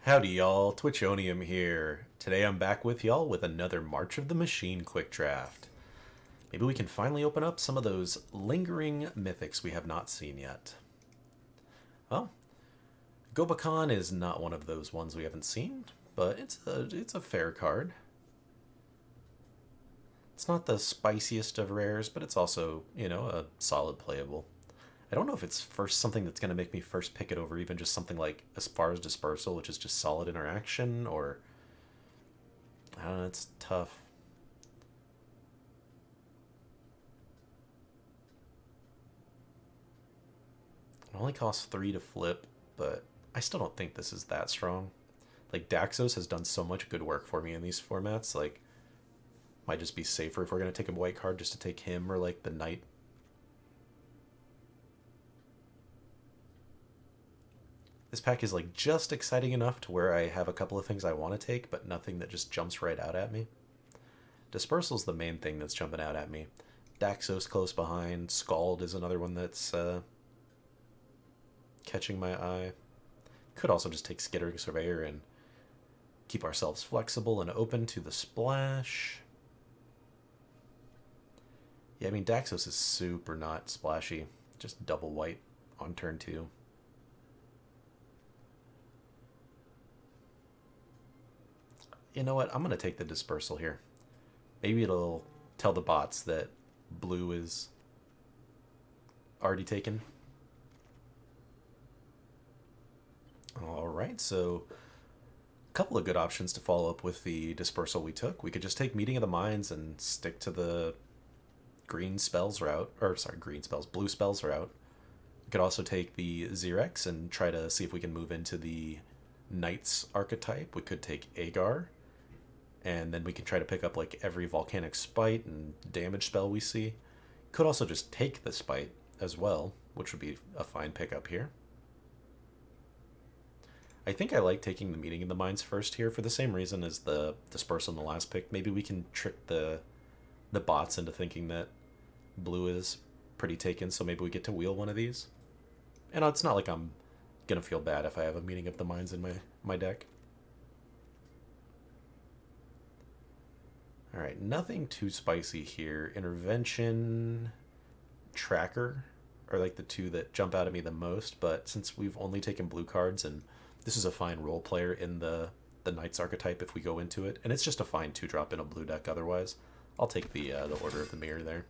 Howdy y'all, Twitchonium here. Today I'm back with y'all with another March of the Machine quick draft. Maybe we can finally open up some of those lingering mythics we have not seen yet. Well, Gobakan is not one of those ones we haven't seen, but it's a fair card. It's not the spiciest of rares, but it's also, a solid playable. I don't know if it's first something that's going to make me first pick it over even just something like as far as Dispersal, which is just solid interaction, or I don't know, it's tough. It only costs 3 to flip, but I still don't think this is that strong. Like, Daxos has done so much good work for me in these formats, like, might just be safer if we're going to take a white card just to take him or, like, the Knight. This pack is, like, just exciting enough to where I have a couple of things I want to take, but nothing that just jumps right out at me. Dispersal's the main thing that's jumping out at me. Daxos close behind. Scald is another one that's catching my eye. Could also just take Skittering Surveyor and keep ourselves flexible and open to the splash. Yeah, I mean, Daxos is super not splashy. Just double white on turn 2. You know what? I'm going to take the Dispersal here. Maybe it'll tell the bots that blue is already taken. Alright, so a couple of good options to follow up with the Dispersal we took. We could just take Meeting of the Minds and stick to the green spells route, or sorry, blue spells route. We could also take the Xerex and try to see if we can move into the Knights archetype. We could take Agar, and then we can try to pick up like every Volcanic Spite and damage spell we see. Could also just take the Spite as well, which would be a fine pickup here. I think I like taking the Meeting of the Minds first here for the same reason as the Dispersal in the last pick. Maybe we can trick the bots into thinking that blue is pretty taken, so maybe we get to wheel one of these. And it's not like I'm gonna feel bad if I have a Meeting of the Minds in my deck. Alright, nothing too spicy here. Intervention, Tracker are like the two that jump out at me the most, but since we've only taken blue cards and this is a fine role player in the Knights archetype if we go into it, and it's just a fine 2-drop in a blue deck otherwise, I'll take the Order of the Mirror there.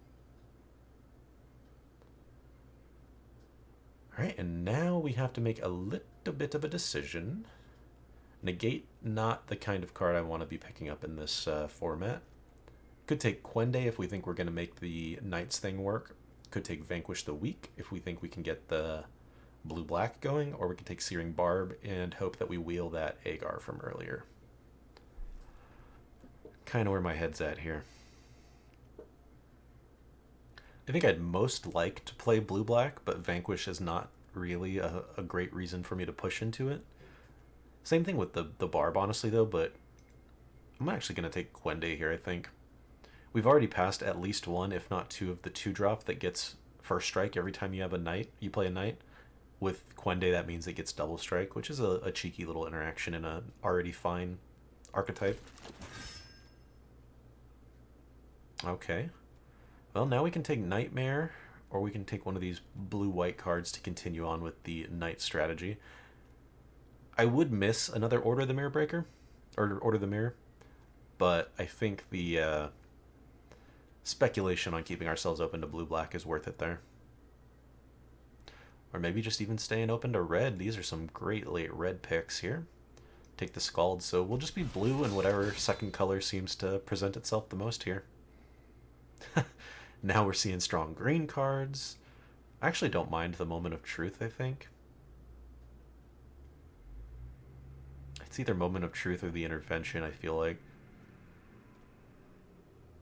Alright, and now we have to make a little bit of a decision. Negate, not the kind of card I want to be picking up in this format. Could take Quende if we think we're going to make the Knights thing work. Could take Vanquish the Weak if we think we can get the blue-black going, or we could take Searing Barb and hope that we wheel that Agar from earlier. Kind of where my head's at here. I think I'd most like to play blue-black, but Vanquish is not really a great reason for me to push into it. Same thing with the Barb, honestly, though, but I'm actually going to take Quende here, I think. We've already passed at least one, if not two, of the 2-drop that gets first strike every time you have a Knight. You play a Knight. With Quende, that means it gets double strike, which is a cheeky little interaction in an already fine archetype. Okay. Well, now we can take Nightmare, or we can take one of these blue-white cards to continue on with the Knight strategy. I would miss another Order of the Mirror Breaker, or Order of the Mirror, but I think the speculation on keeping ourselves open to blue-black is worth it there. Or maybe just even staying open to red. These are some great late red picks here. Take the Scald, so we'll just be blue and whatever second color seems to present itself the most here. Now we're seeing strong green cards. I actually don't mind the Moment of Truth, I think. It's either Moment of Truth or the Intervention, I feel like.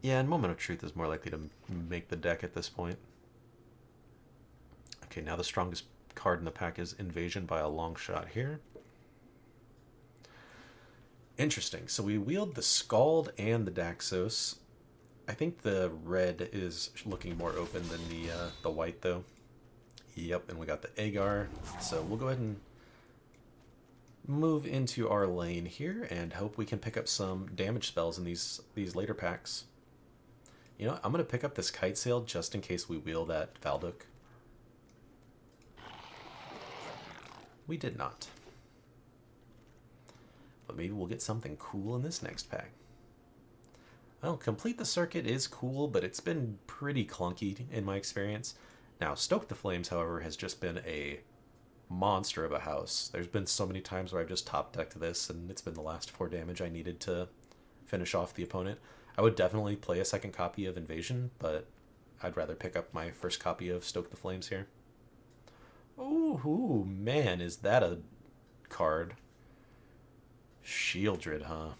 Yeah, and Moment of Truth is more likely to make the deck at this point. Okay, now the strongest card in the pack is Invasion by a long shot here. Interesting. So we wield the Scald and the Daxos. I think the red is looking more open than the white, though. Yep, and we got the Agar. So we'll go ahead and move into our lane here and hope we can pick up some damage spells in these later packs. You know what? I'm going to pick up this Kite Sail just in case we wheel that Valduk. We did not. But maybe we'll get something cool in this next pack. Well, Complete the Circuit is cool, but it's been pretty clunky in my experience. Now, Stoke the Flames, however, has just been a monster of a house. There's been so many times where I've just top decked this, and it's been the last 4 damage I needed to finish off the opponent. I would definitely play a second copy of Invasion, but I'd rather pick up my first copy of Stoke the Flames here. Ooh, man, is that a card? Shieldred, huh?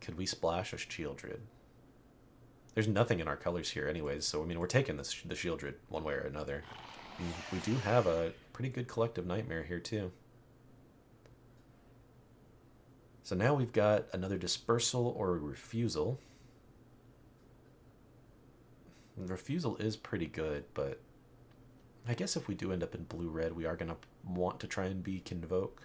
Could we splash a Shieldred? There's nothing in our colors here anyways, so I mean, we're taking the Shieldred one way or another. And we do have a pretty good Collective Nightmare here too. So now we've got another Dispersal or a Refusal. And Refusal is pretty good, but I guess if we do end up in blue-red, we are going to want to try and be Convoke.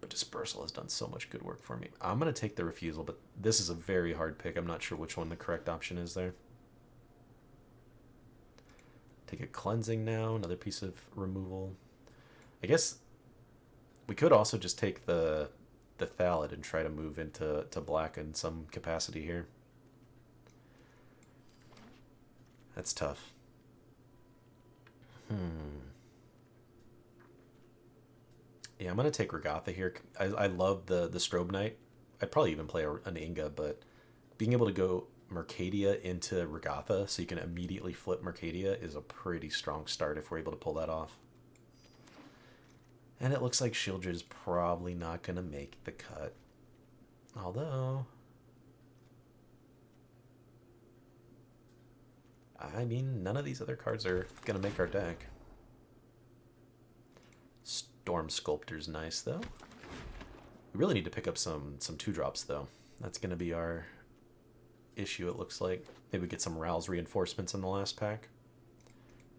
But Dispersal has done so much good work for me. I'm going to take the Refusal, but this is a very hard pick. I'm not sure which one the correct option is there. Take a Cleansing now, another piece of removal. I guess we could also just take the Thallid and try to move into black in some capacity here. That's tough. Yeah, I'm going to take Regatha here. I love the Strobe Knight. I'd probably even play an Inga, but being able to go Mercadia into Regatha so you can immediately flip Mercadia is a pretty strong start if we're able to pull that off. And it looks like Shieldred is probably not going to make the cut. Although, I mean, none of these other cards are going to make our deck. Storm Sculptor's nice, though. We really need to pick up some 2-drops, though. That's going to be our issue, it looks like. Maybe get some Rouse reinforcements in the last pack.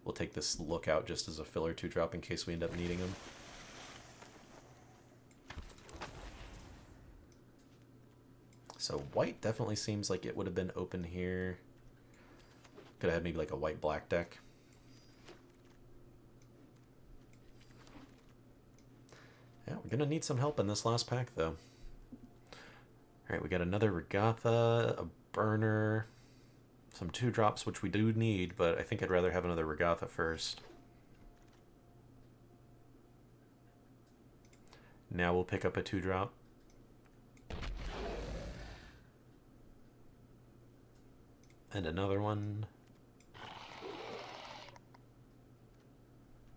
We'll take this Lookout just as a filler 2-drop in case we end up needing them. So white definitely seems like it would have been open here. Could have had maybe like a white-black deck. Yeah, we're going to need some help in this last pack, though. Alright, we got another Regatha, a Burner, some 2-drops, which we do need, but I think I'd rather have another Regatha first. Now we'll pick up a 2-drop. And another one.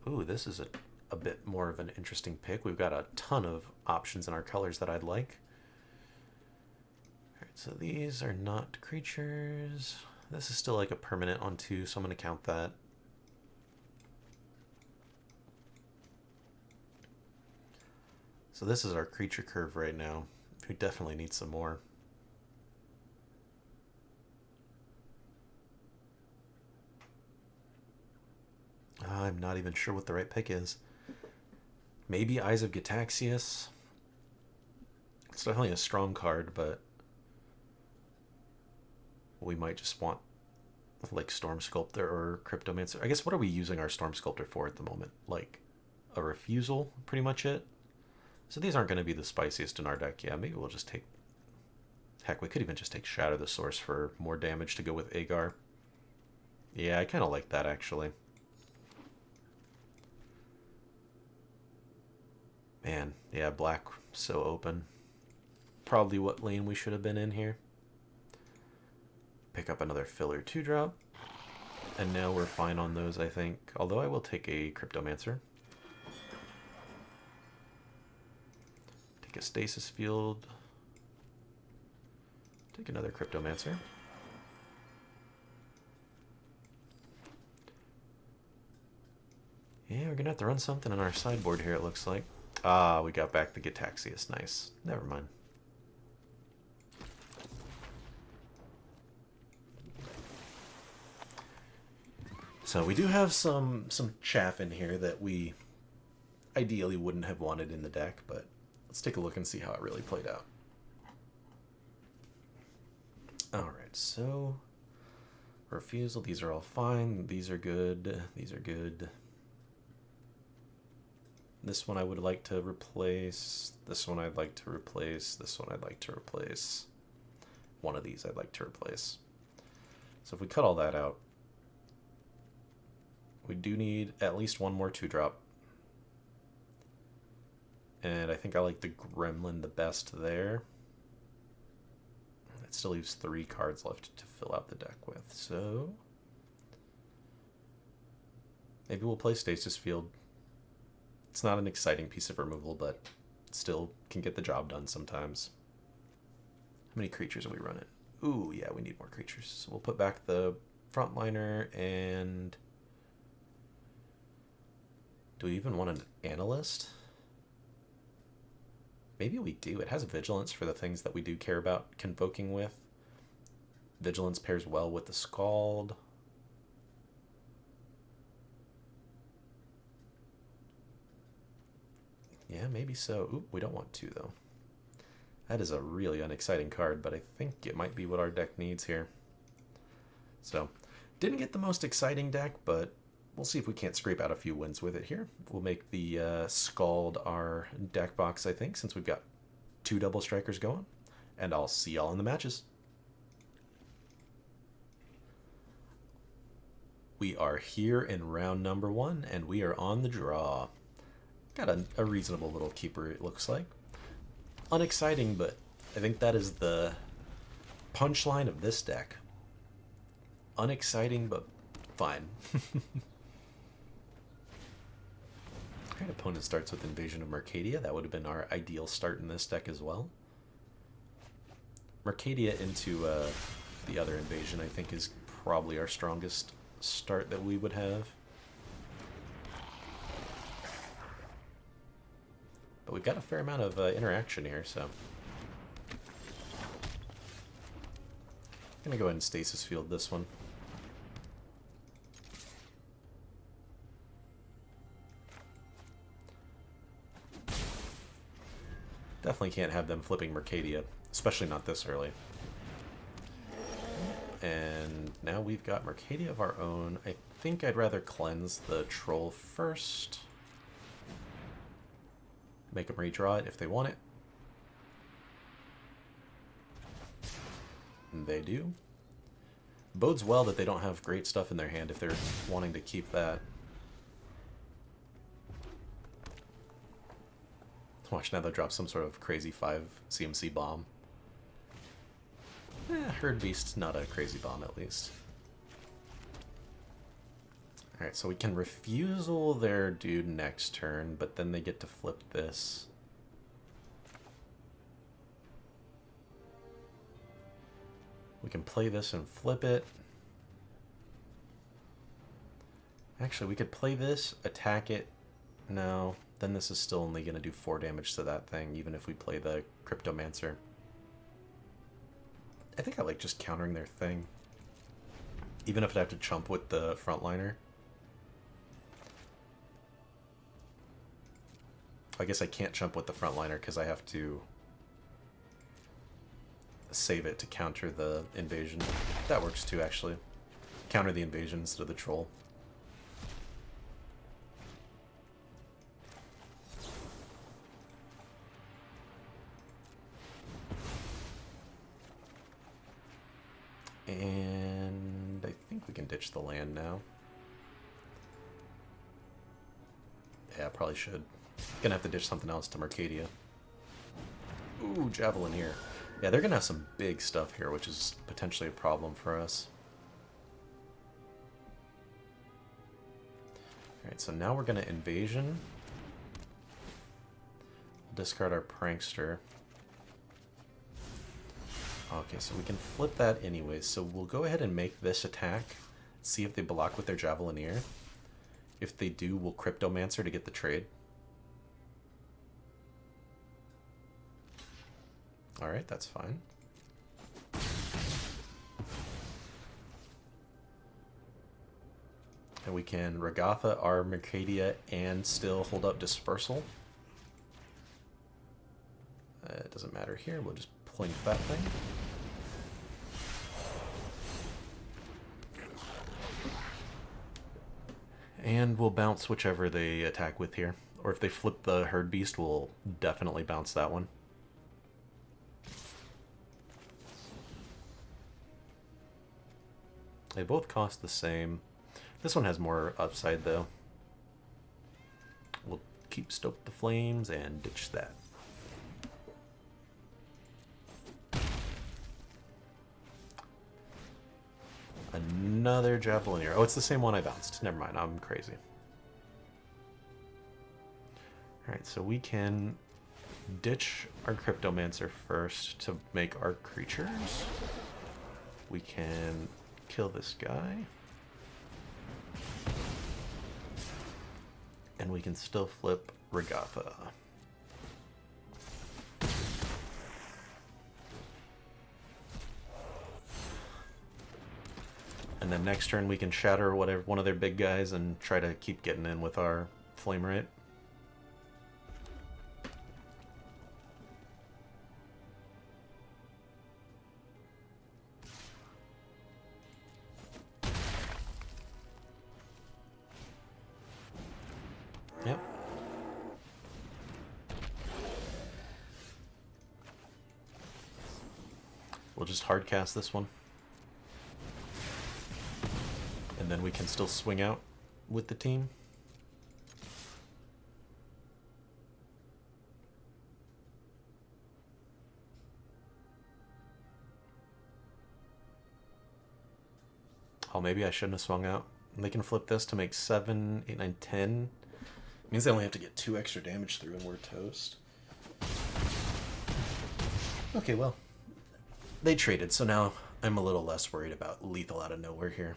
Ooh, this is a bit more of an interesting pick. We've got a ton of options in our colors that I'd like. Alright, so these are not creatures. This is still like a permanent on 2, so I'm going to count that. So this is our creature curve right now. We definitely need some more. I'm not even sure what the right pick is. Maybe Eyes of Gitaxias. It's definitely a strong card, but we might just want like Storm Sculptor or Cryptomancer. I guess what are we using our Storm Sculptor for at the moment? Like a Refusal, pretty much it. So these aren't going to be the spiciest in our deck. Yeah, maybe we'll just take... Heck, we could even just take Shadow the Source for more damage to go with Agar. Yeah, I kind of like that, actually. Man, yeah, black so open. Probably what lane we should have been in here. Pick up another filler 2-drop. And now we're fine on those, I think. Although I will take a Cryptomancer. Take a Stasis Field. Take another Cryptomancer. Yeah, we're going to have to run something on our sideboard here, it looks like. Ah, we got back the Gitaxias. Nice. Never mind. So we do have some chaff in here that we ideally wouldn't have wanted in the deck, but let's take a look and see how it really played out. Alright, so refusal, these are all fine, these are good, these are good. This one I would like to replace, this one I'd like to replace, this one I'd like to replace. One of these I'd like to replace. So if we cut all that out, we do need at least one more 2-drop. And I think I like the Gremlin the best there. It still leaves 3 cards left to fill out the deck with, so maybe we'll play Stasis Field. It's not an exciting piece of removal, but still can get the job done sometimes. How many creatures are we running? Ooh, yeah, we need more creatures. So we'll put back the Frontliner, and do we even want an Analyst? Maybe we do. It has Vigilance for the things that we do care about convoking with. Vigilance pairs well with the Scald. Yeah, maybe so. Ooh, we don't want to, though. That is a really unexciting card, but I think it might be what our deck needs here. So, didn't get the most exciting deck, but we'll see if we can't scrape out a few wins with it here. We'll make the Scald our deck box, I think, since we've got 2 double strikers going. And I'll see y'all in the matches. We are here in round number 1, and we are on the draw. Got a reasonable little keeper, it looks like. Unexciting, but I think that is the punchline of this deck. Unexciting, but fine. Alright, opponent starts with Invasion of Mercadia. That would have been our ideal start in this deck as well. Mercadia into the other invasion, I think, is probably our strongest start that we would have. But we've got a fair amount of interaction here, so I'm gonna go ahead and Stasis Field this one. Definitely can't have them flipping Mercadia, especially not this early. And now we've got Mercadia of our own. I think I'd rather cleanse the Troll first. Make them redraw it if they want it. And they do. Bodes well that they don't have great stuff in their hand if they're wanting to keep that. Watch, now they'll drop some sort of crazy 5 CMC bomb. Herd Beast's not a crazy bomb, at least. Alright, so we can refusal their dude next turn, but then they get to flip this. We can play this and flip it. Actually, we could play this, attack it. No, then this is still only going to do 4 damage to that thing, even if we play the Cryptomancer. I think I like just countering their thing. Even if I have to chump with the Frontliner. I guess I can't chump with the Frontliner because I have to save it to counter the invasion. That works too, actually. Counter the invasion instead of the troll. And I think we can ditch the land now. Yeah, probably should. Gonna have to ditch something else to Mercadia. Ooh, Javelin here. Yeah, they're gonna have some big stuff here, which is potentially a problem for us. Alright, so now we're gonna invasion. We'll discard our Prankster. Okay, so we can flip that anyway, so we'll go ahead and make this attack, see if they block with their Javelineer. If they do, we'll Cryptomancer to get the trade. Alright, that's fine. And we can Regatha our Mercadia and still hold up Dispersal. It doesn't matter here, we'll just plink that thing. And we'll bounce whichever they attack with here. Or if they flip the Herd Beast, we'll definitely bounce that one. They both cost the same. This one has more upside, though. We'll keep Stoke the Flames and ditch that. Another Javelin. Oh, it's the same one I bounced. Never mind, I'm crazy. Alright, so we can ditch our Cryptomancer first to make our creatures. We can kill this guy. And we can still flip Regatha. And then next turn we can shatter whatever one of their big guys and try to keep getting in with our Flame Rate. Yep. We'll just hard cast this one. And then we can still swing out with the team. Oh, maybe I shouldn't have swung out. They can flip this to make 7, 8, 9, 10. Means they only have to get 2 extra damage through and we're toast. Okay, well. They traded, so now I'm a little less worried about lethal out of nowhere here.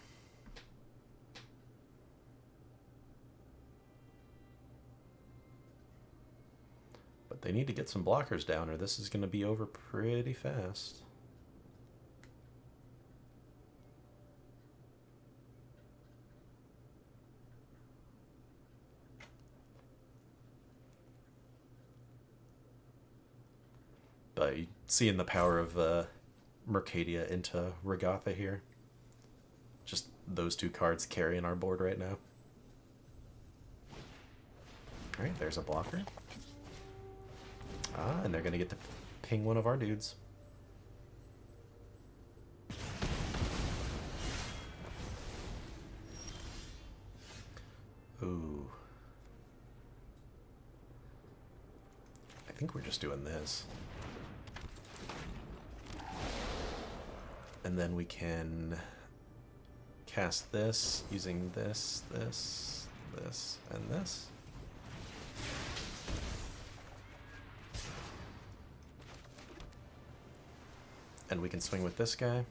But they need to get some blockers down or this is going to be over pretty fast. But seeing the power of Mercadia into Regatha here. Just those 2 cards carrying our board right now. Alright, there's a blocker. Ah, and they're going to get to ping one of our dudes. Ooh. I think we're just doing this. And then we can cast this using this, this, this, and this. And we can swing with this guy.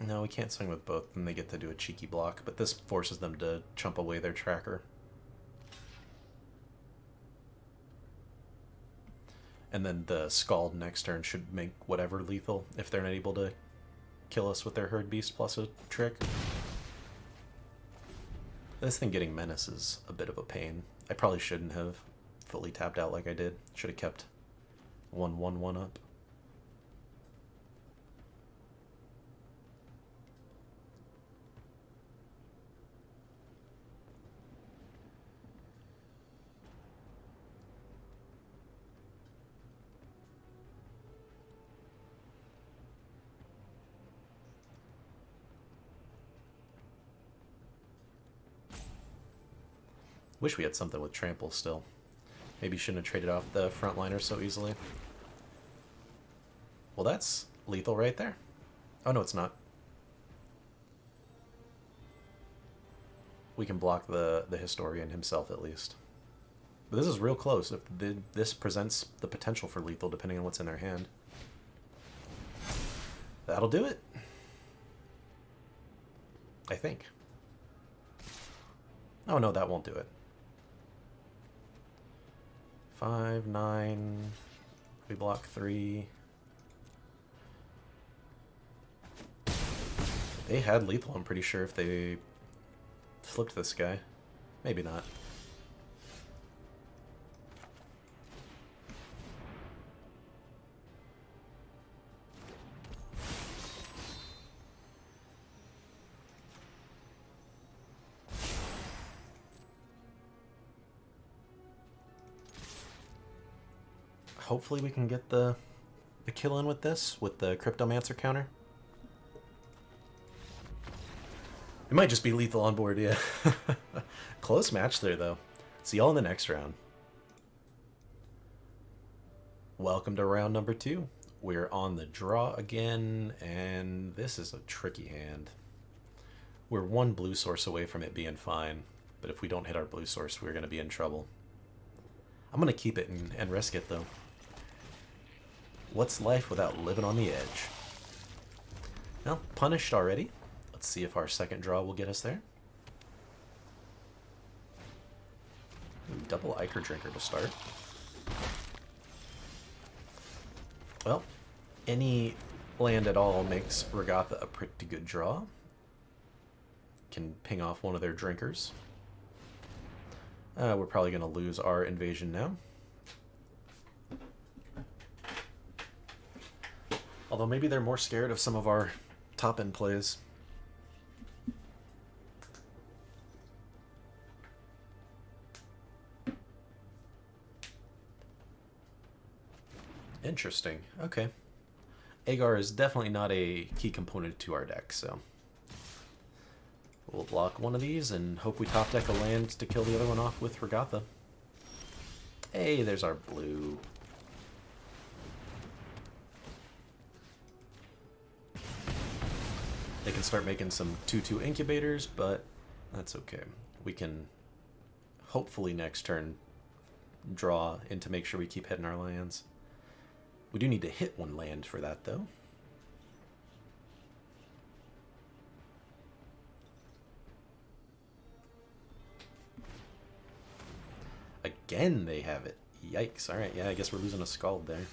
No, we can't swing with both, and they get to do a cheeky block, but this forces them to chump away their tracker. And then the Scald next turn should make whatever lethal if they're not able to kill us with their Herd Beast plus a trick. This thing getting Menace is a bit of a pain. I probably shouldn't have fully tapped out like I did. Should have kept 1/1/1 up. Wish we had something with Trample still. Maybe shouldn't have traded off the frontliner so easily. Well, that's lethal right there. Oh, no, it's not. We can block the Historian himself, at least. But this is real close. If this presents the potential for lethal, depending on what's in their hand. That'll do it. I think. Oh, no, that won't do it. 5, 9, we block 3. They had lethal, I'm pretty sure, if they flipped this guy. Maybe not. Hopefully we can get the kill in with this, with the Cryptomancer counter. It might just be lethal on board, yeah. Close match there, though. See y'all in the next round. Welcome to round number 2. We're on the draw again, and this is a tricky hand. We're one blue source away from it being fine, but if we don't hit our blue source, we're going to be in trouble. I'm going to keep it and risk it, though. What's life without living on the edge? Well, punished already. Let's see if our second draw will get us there. Ooh, double Ichor Drinker to start. Well, any land at all makes Regatha a pretty good draw. Can ping off one of their drinkers. We're probably going to lose our invasion now. Although maybe they're more scared of some of our top-end plays. Interesting. Okay. Agar is definitely not a key component to our deck, so we'll block one of these and hope we top deck a land to kill the other one off with Regatha. Hey, there's our blue. They can start making some 2/2 incubators, but that's okay. We can hopefully next turn draw in to make sure we keep hitting our lands. We do need to hit one land for that, though. Again, they have it. Yikes. Alright, yeah, I guess we're losing a Scald there.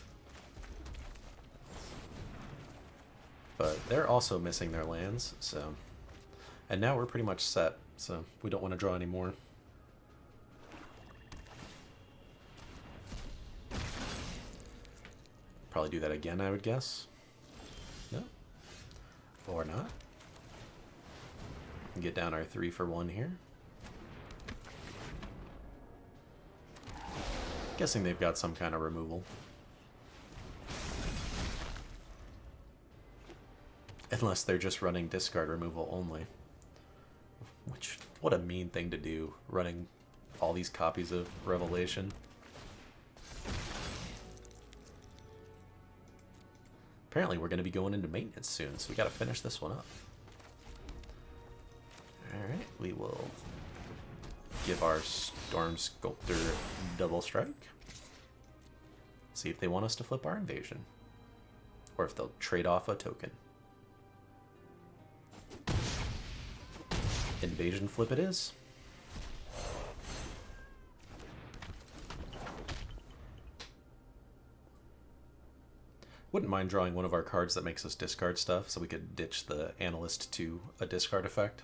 But they're also missing their lands, so... And now we're pretty much set, so we don't want to draw anymore. Probably do that again, I would guess. No? Or not. Get down our 3 for 1 here. Guessing they've got some kind of removal. Unless they're just running discard removal only. Which, what a mean thing to do, running all these copies of Revelation. Apparently we're going to be going into maintenance soon, so we got to finish this one up. Alright, we will give our Storm Sculptor double strike. See if they want us to flip our invasion. Or if they'll trade off a token. Invasion flip it is. Wouldn't mind drawing one of our cards that makes us discard stuff, so we could ditch the Analyst to a discard effect.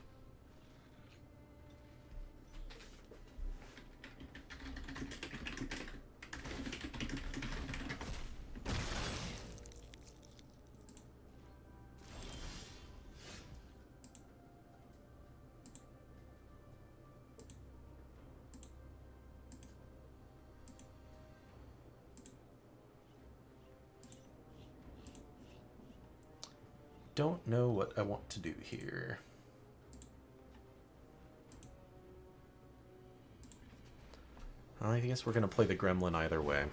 Don't know what I want to do here. I guess we're going to play the Gremlin either way.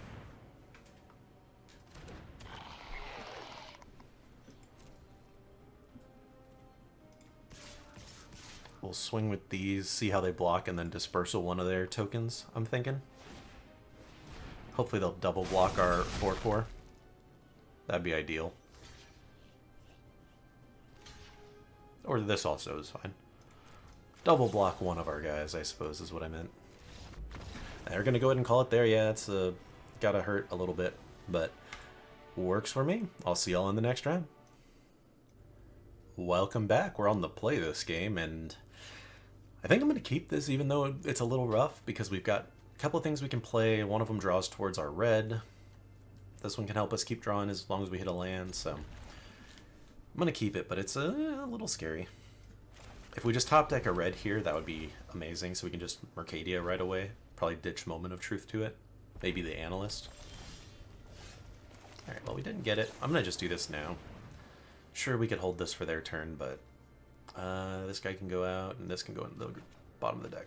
We'll swing with these, see how they block, and then dispersal one of their tokens, I'm thinking. Hopefully they'll double block our 4/4. That'd be ideal. Or this also is fine. Double block one of our guys, I suppose, is what I meant. They're going to go ahead and call it there. Yeah, it's gotta hurt a little bit, but works for me. I'll see y'all in the next round. Welcome back. We're on the play this game, and I think I'm going to keep this even though it's a little rough because we've got a couple of things we can play. One of them draws towards our red. This one can help us keep drawing as long as we hit a land, so I'm going to keep it, but it's a little scary. If we just top deck a red here, that would be amazing, so we can just Mercadia right away. Probably ditch Moment of Truth to it. Maybe the Analyst. Alright, well we didn't get it. I'm going to just do this now. Sure, we could hold this for their turn, but this guy can go out, and this can go in the bottom of the deck.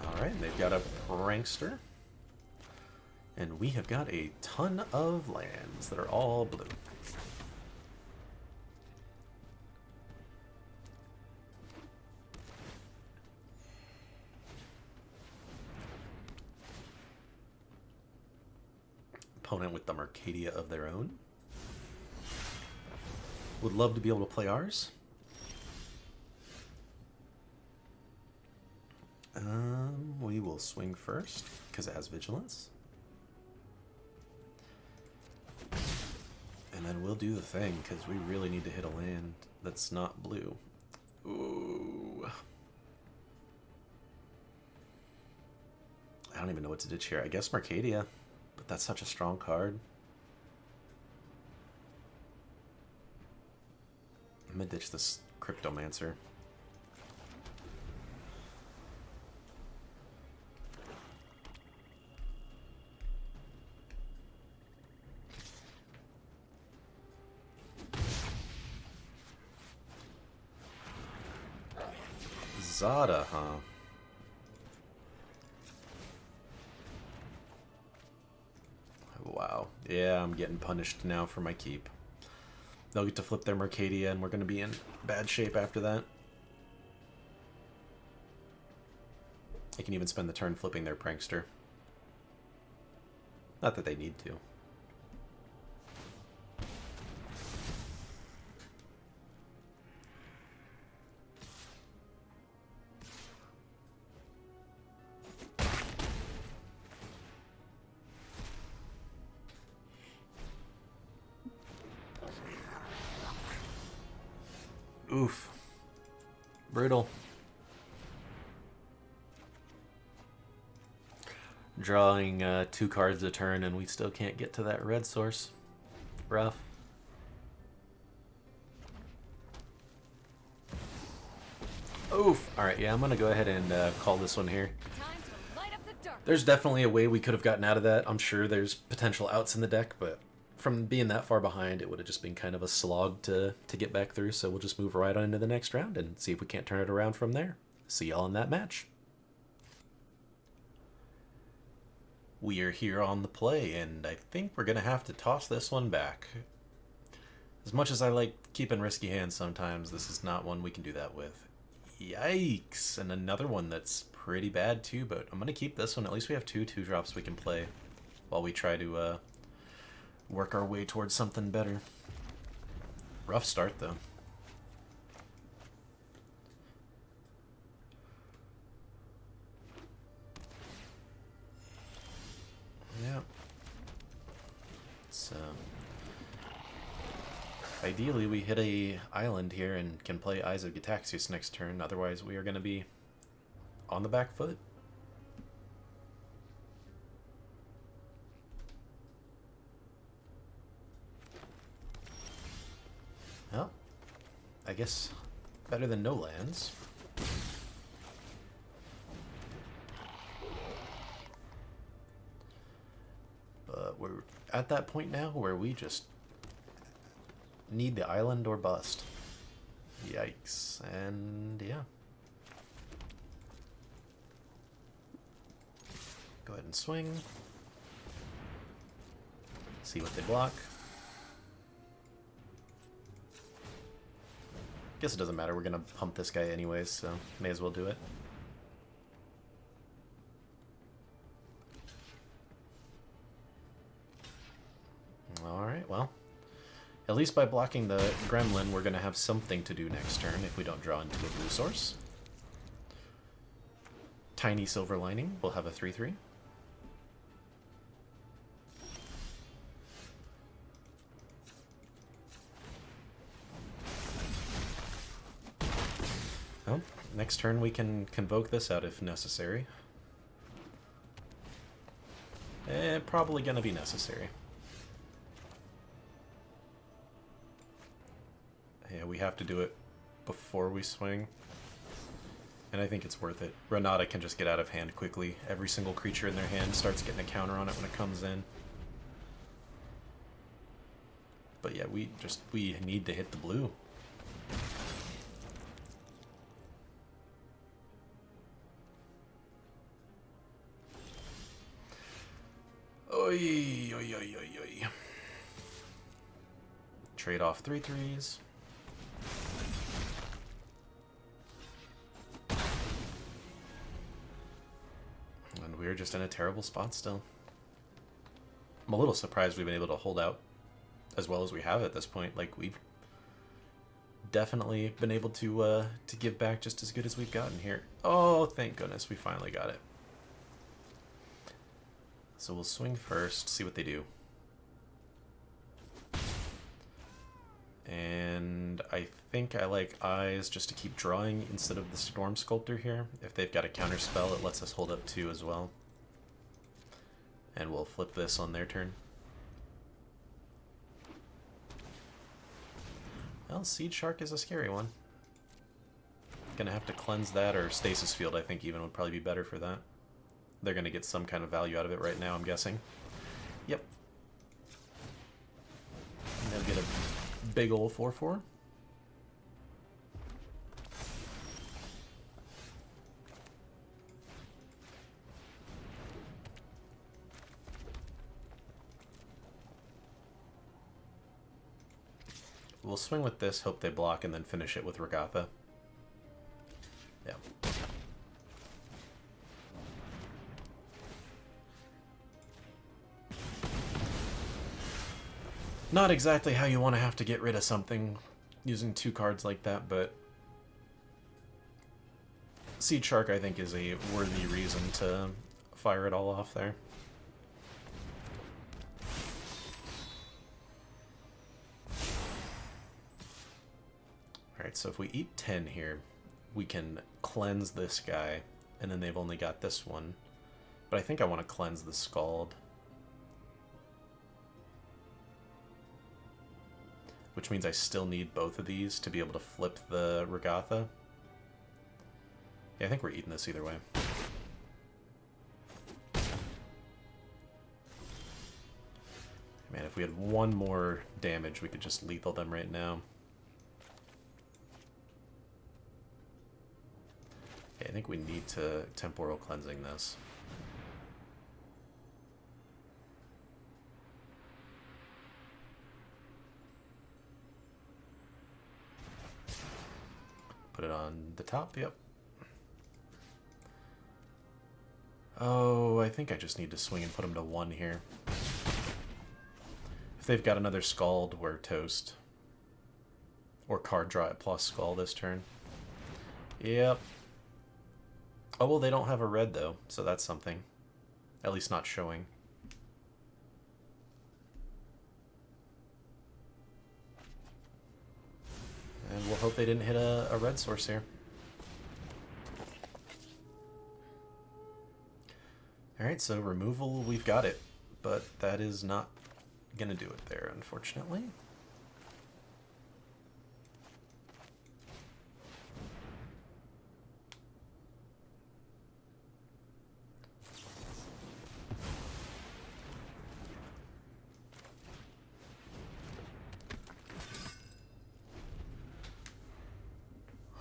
Alright, they've got a Prankster. And we have got a ton of lands that are all blue. Opponent with the Mercadia of their own. Would love to be able to play ours. We will swing first, because it has Vigilance. And then we'll do the thing, because we really need to hit a land that's not blue. Ooh. I don't even know what to ditch here. I guess Mercadia, but that's such a strong card. I'm gonna ditch this Cryptomancer. Zada, huh? Wow. Yeah, I'm getting punished now for my keep. They'll get to flip their Mercadia, and we're going to be in bad shape after that. They can even spend the turn flipping their Prankster. Not that they need to. Oof. Brutal. Drawing 2 cards a turn and we still can't get to that red source. Rough. Oof. Alright, yeah, I'm going to go ahead and call this one here. There's definitely a way we could have gotten out of that. I'm sure there's potential outs in the deck, but from being that far behind, it would have just been kind of a slog to get back through, so we'll just move right on into the next round and see if we can't turn it around from there. See y'all in that match. We are here on the play, and I think we're going to have to toss this one back. As much as I like keeping risky hands sometimes, this is not one we can do that with. Yikes! And another one that's pretty bad too, but I'm going to keep this one. At least we have 2 2-drops we can play while we try to work our way towards something better. Rough start, though. Yeah. So ideally we hit a island here and can play Eyes of Gitaxias next turn, otherwise we are going to be on the back foot. Well, I guess better than no lands. But we're at that point now where we just need the island or bust. Yikes. And yeah. Go ahead and swing. See what they block. Guess it doesn't matter, we're gonna pump this guy anyways, so may as well do it. Alright, well, at least by blocking the gremlin, we're gonna have something to do next turn if we don't draw into a blue source. Tiny Silver Lining will have a 3/3. Next turn we can convoke this out if necessary. Probably gonna be necessary. Yeah, we have to do it before we swing. And I think it's worth it. Renata can just get out of hand quickly. Every single creature in their hand starts getting a counter on it when it comes in. But yeah, we need to hit the blue. Oy, oy, oy, oy, oy. Trade off 3/3s. And we're just in a terrible spot still. I'm a little surprised we've been able to hold out as well as we have at this point. Like, we've definitely been able to give back just as good as we've gotten here. Oh, thank goodness we finally got it. So we'll swing first, see what they do. And I think I like Eyes just to keep drawing instead of the Storm Sculptor here. If they've got a counter spell, it lets us hold up 2 as well. And we'll flip this on their turn. Well, Seed Shark is a scary one. Gonna have to cleanse that, or Stasis Field I think even would probably be better for that. They're gonna get some kind of value out of it right now, I'm guessing. Yep. And they'll get a big ol' 4/4. We'll swing with this, hope they block, and then finish it with Regatha. Yeah. Not exactly how you want to have to get rid of something using 2 cards like that, but Seed Shark I think is a worthy reason to fire it all off there. Alright, so if we eat 10 here, we can cleanse this guy, and then they've only got this one. But I think I want to cleanse the Scald. Which means I still need both of these to be able to flip the Regatha. Yeah, I think we're eating this either way. Man, if we had 1 more damage, we could just lethal them right now. Okay, I think we need to Temporal Cleansing this. Put it on the top, yep. Oh, I think I just need to swing and put them to 1 here. If they've got another Scald, we're toast. Or card draw it plus Skull this turn. Yep. Oh, well, they don't have a red, though, so that's something. At least not showing. And we'll hope they didn't hit a red source here. Alright, so removal, we've got it. But that is not going to do it there, unfortunately.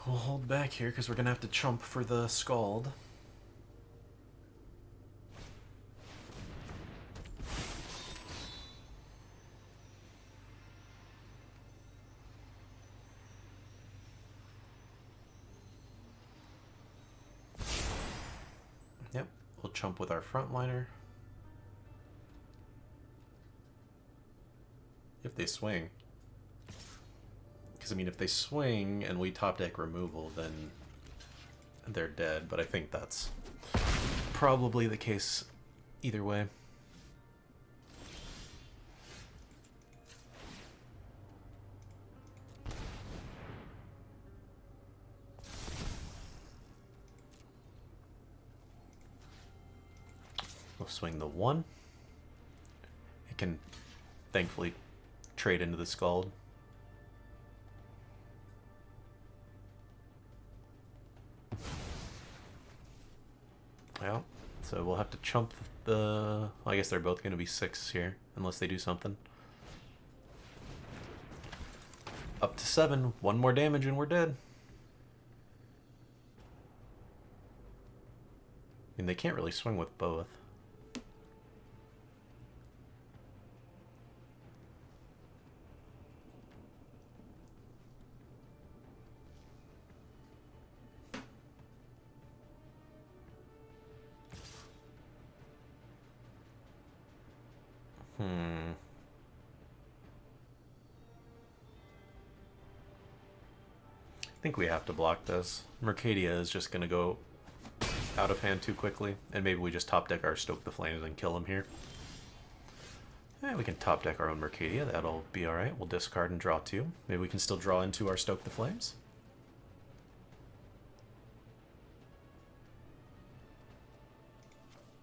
We'll hold back here because we're going to have to chump for the Scald. Yep, we'll chump with our frontliner. If they swing. Because, I mean, if they swing and we top deck removal, then they're dead. But I think that's probably the case either way. We'll swing the 1. It can thankfully trade into the Scald. Well, so we'll have to chump the... Well, I guess they're both going to be 6 here, unless they do something. Up to 7. 1 more damage and we're dead. I mean, they can't really swing with both. I think we have to block this. Mercadia is just going to go out of hand too quickly, and maybe we just top deck our Stoke the Flames and kill him here. We can top deck our own Mercadia, that'll be alright. We'll discard and draw 2. Maybe we can still draw into our Stoke the Flames.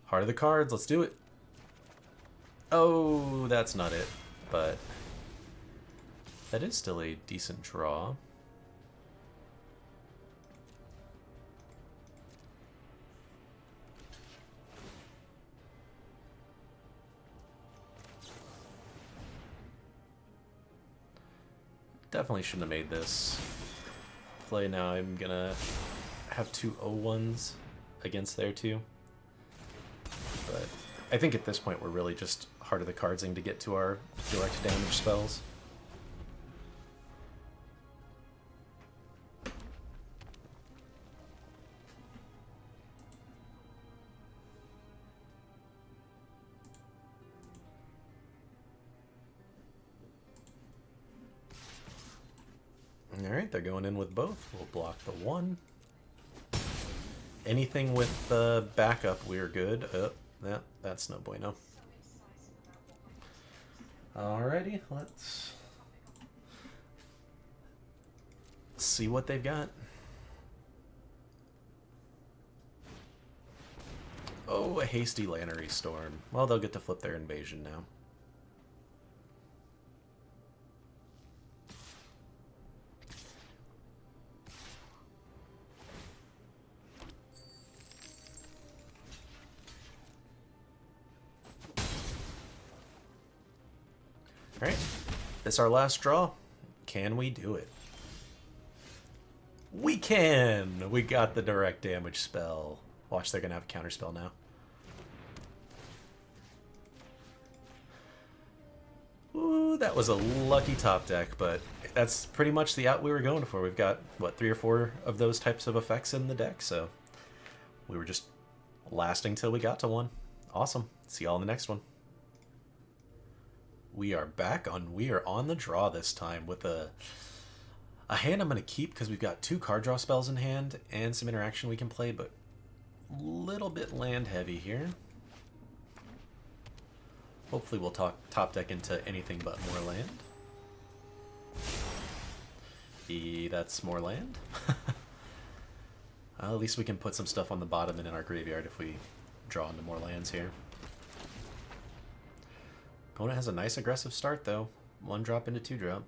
Heart of the cards, let's do it. Oh, that's not it, but that is still a decent draw. Definitely shouldn't have made this play. Now I'm gonna have 2 0-1s against there too. But I think at this point we're really just Heart of the Cardsing to get to our direct damage spells. Alright, they're going in with both. We'll block the 1. Anything with the backup, we're good. That's no bueno. Alrighty, let's see what they've got. Oh, a hasty Lannery Storm. Well, they'll get to flip their invasion now. Alright, this is our last draw. Can we do it? We can! We got the direct damage spell. Watch, they're gonna have a counter spell now. Ooh, that was a lucky top deck, but that's pretty much the out we were going for. We've got, what, 3 or 4 of those types of effects in the deck, so we were just lasting till we got to one. Awesome. See y'all in the next one. We are back on. We are on the draw this time with a hand I'm going to keep because we've got 2 card draw spells in hand and some interaction we can play, but a little bit land heavy here. Hopefully we'll top deck into anything but more land. That's more land. At least we can put some stuff on the bottom and in our graveyard if we draw into more lands here. Opponent has a nice aggressive start though. 1 drop into 2 drop.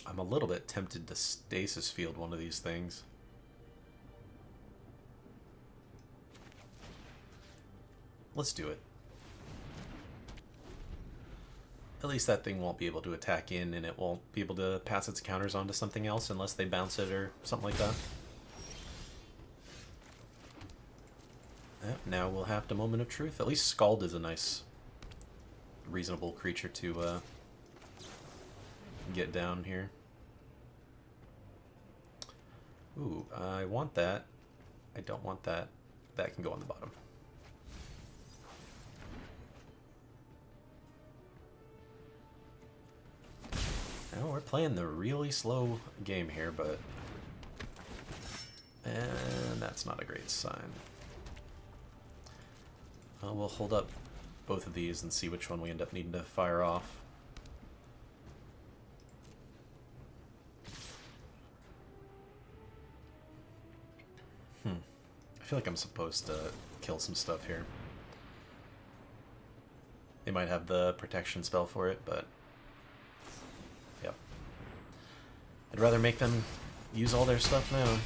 I'm a little bit tempted to Stasis Field one of these things. Let's do it. At least that thing won't be able to attack in, and it won't be able to pass its counters onto something else unless they bounce it or something like that. Yep, now we'll have the Moment of Truth. At least Scald is a nice, reasonable creature to get down here. Ooh, I want that. I don't want that. That can go on the bottom. Now we're playing the really slow game here, but... And that's not a great sign. We'll hold up both of these and see which one we end up needing to fire off. I feel like I'm supposed to kill some stuff here. They might have the protection spell for it, but... Yep. I'd rather make them use all their stuff now.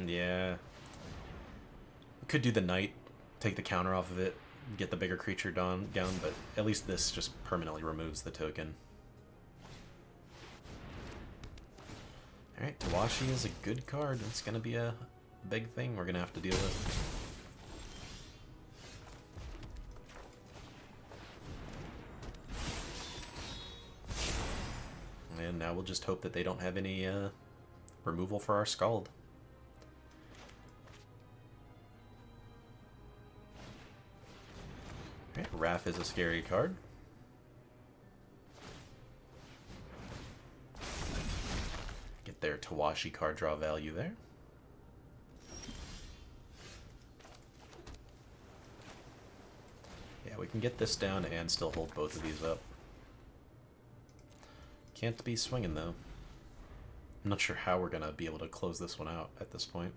Yeah. We could do the knight, take the counter off of it, get the bigger creature down, but at least this just permanently removes the token. Alright, Tawashi is a good card. It's going to be a big thing we're going to have to deal with. And now we'll just hope that they don't have any removal for our Scald. Alright, Wrath is a scary card. Get their Tawashi card draw value there. Yeah, we can get this down and still hold both of these up. Can't be swinging though. I'm not sure how we're gonna be able to close this one out at this point.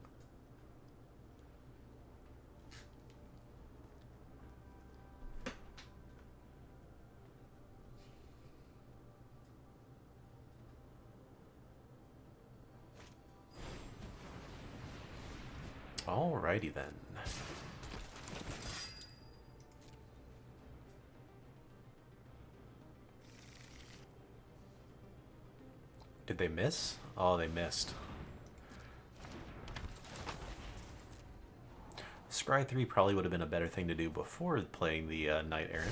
Alrighty then. Did they miss? Oh, they missed. Scry 3 probably would have been a better thing to do before playing the Knight Errant.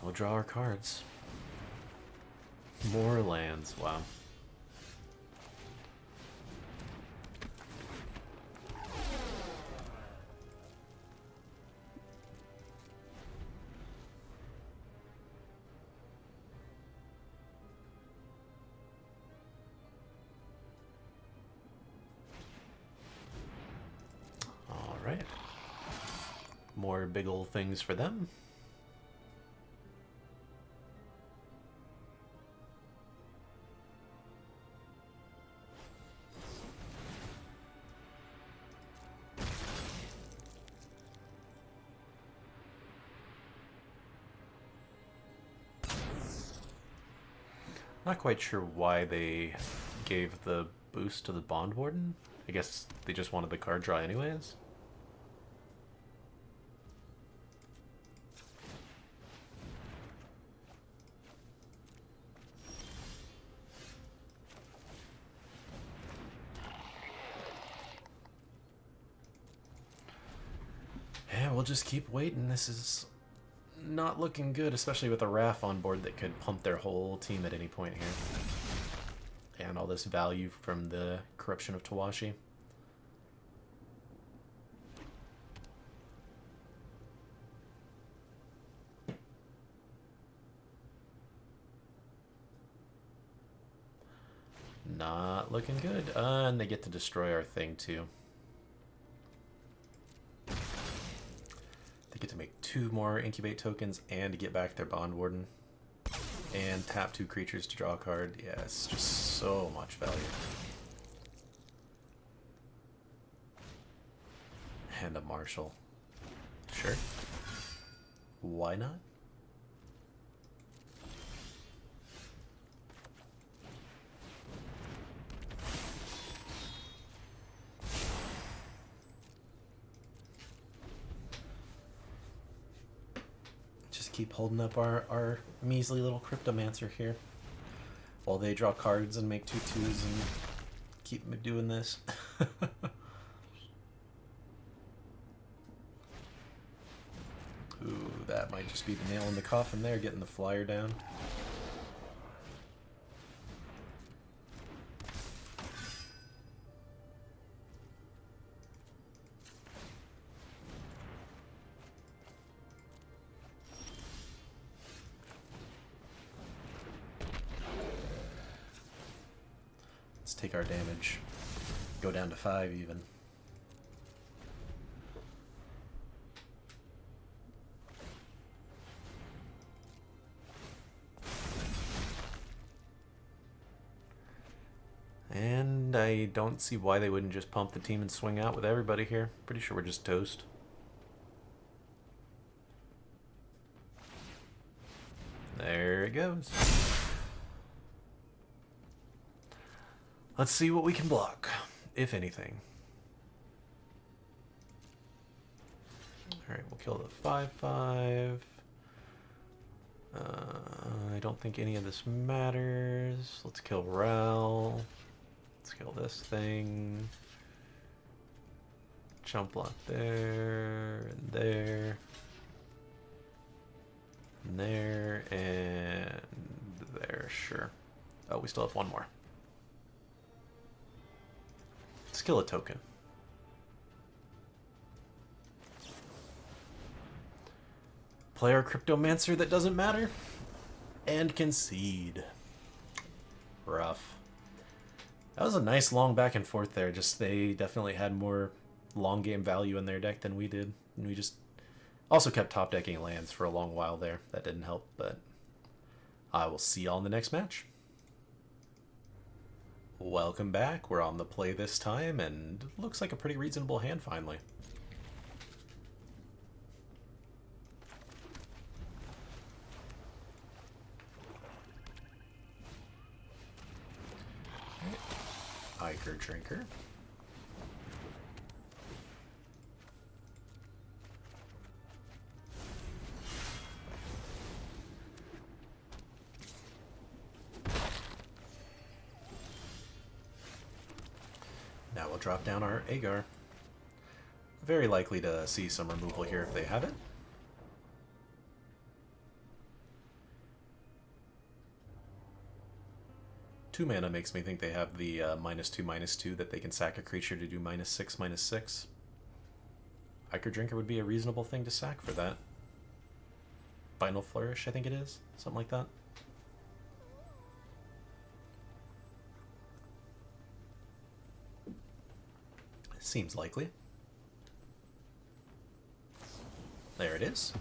We'll draw our cards. More lands, wow. Alright. More big ol' things for them. Not quite sure why they gave the boost to the Bond Warden. I guess they just wanted the card draw anyways. Yeah, we'll just keep waiting. This is not looking good, especially with a Wrath on board that could pump their whole team at any point here. And all this value from the corruption of Tawashi. Not looking good. And they get to destroy our thing too. They get to make 2 more incubate tokens and get back their Bond Warden. And tap 2 creatures to draw a card. Yeah, it's just so much value. And a Marshal. Sure. Why not? Keep holding up our measly little Cryptomancer here while they draw cards and make 2/2s and keep doing this. Ooh, that might just be the nail in the coffin there, getting the flyer down. take our damage. Go down to 5 even. And I don't see why they wouldn't just pump the team and swing out with everybody here. Pretty sure we're just toast. There it goes. Let's see what we can block, if anything. Alright, we'll kill the 5/5. I don't think any of this matters. Let's kill Rel. Let's kill this thing. Jump block there, and there. And there, and there, sure. Oh, we still have one more. Let's kill a token. Play our Cryptomancer that doesn't matter. And concede. Rough. That was a nice long back and forth there. Just they definitely had more long game value in their deck than we did. And we just also kept top decking lands for a long while there. That didn't help, but I will see y'all in the next match. Welcome back. We're on the play this time, and looks like a pretty reasonable hand finally. Iker Drinker. Now we'll drop down our Agar. Very likely to see some removal here if they have it. Two mana makes me think they have the -2/-2 that they can sack a creature to do -6/-6. Iker Drinker would be a reasonable thing to sack for that. Final Flourish, I think it is. Something like that. Seems likely. There it is.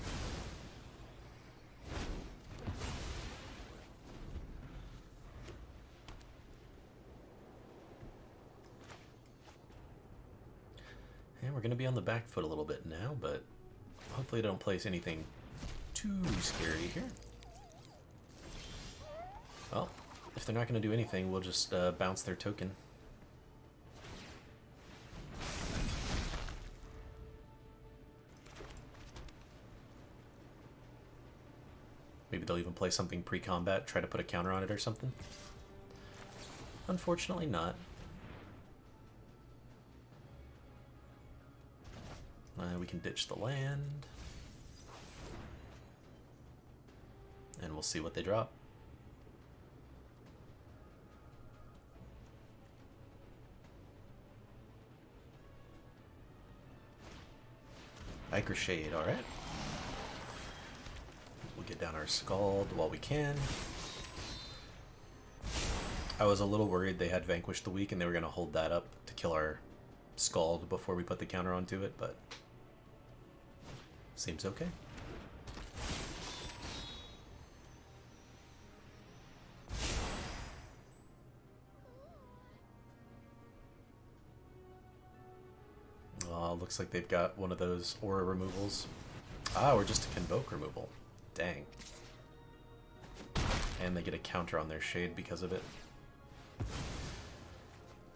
And we're going to be on the back foot a little bit now, but hopefully don't place anything too scary here. Well, if they're not going to do anything, we'll just bounce their token. Maybe they'll even play something pre-combat, try to put a counter on it or something. Unfortunately not. We can ditch the land. And we'll see what they drop. Iker Shade, alright. We'll get down our Scald while we can. I was a little worried they had Vanquish the Weak and they were going to hold that up to kill our Scald before we put the counter onto it, but seems okay. Looks like they've got one of those aura removals. Ah, we're just a Convoke removal. Dang. And they get a counter on their Shade because of it.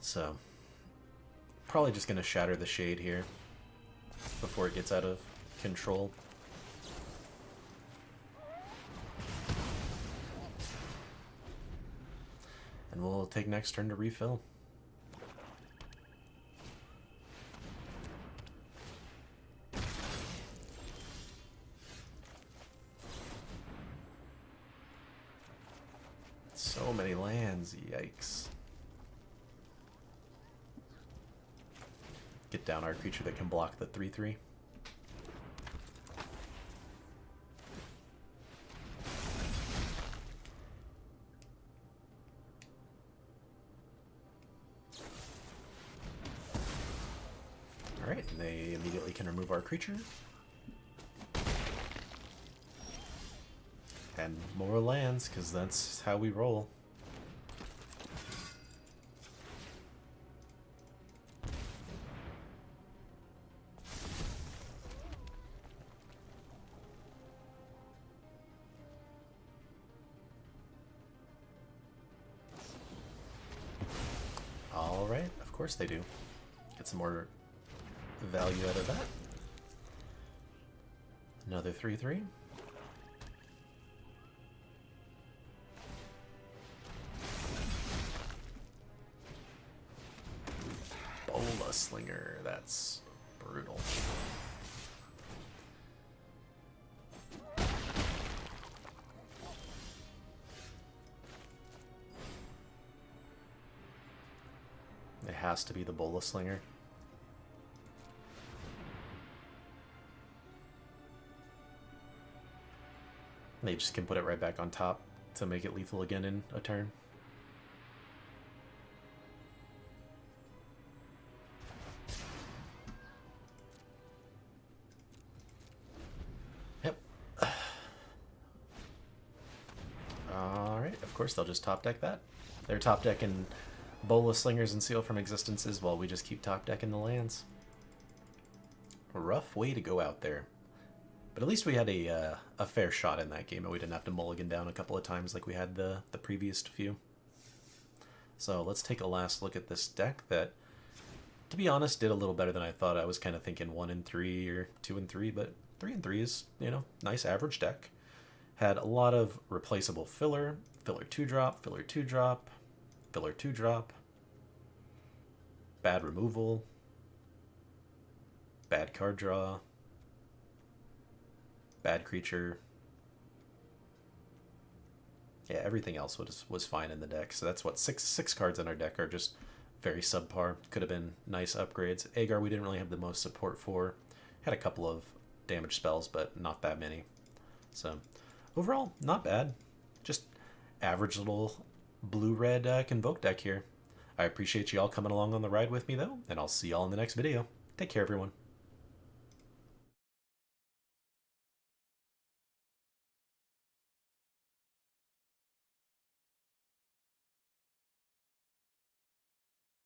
So, probably just going to shatter the Shade here before it gets out of control. And we'll take next turn to refill. So many lands, yikes. Get down our creature that can block the 3/3. Alright, and they immediately can remove our creature. And more lands, because that's how we roll. Alright, of course they do. Get some more value out of that. Another 3/3. Bola Slinger, that's brutal. It has to be the Bola Slinger. They just can put it right back on top to make it lethal again in a turn. Yep. Alright, of course they'll just top deck that. They're top decking Bola Slingers and Seal from Existences while we just keep top decking the lands. A rough way to go out there. But at least we had a fair shot in that game, and we didn't have to mulligan down a couple of times like we had the previous few. So let's take a last look at this deck that, to be honest, did a little better than I thought. I was kind of thinking 1 and 3 or 2 and 3, but 3 and 3 is, you know, nice average deck. Had a lot of replaceable filler, filler 2-drop, filler 2-drop, filler 2-drop, bad removal, bad card draw, bad creature. Yeah, everything else was fine in the deck. So that's what six cards in our deck are just very subpar. Could have been nice upgrades. Agar we didn't really have the most support for. Had a couple of damage spells, but not that many. So overall, not bad. Just average little blue-red Convoke deck here. I appreciate you all coming along on the ride with me though, and I'll see y'all in the next video. Take care, everyone.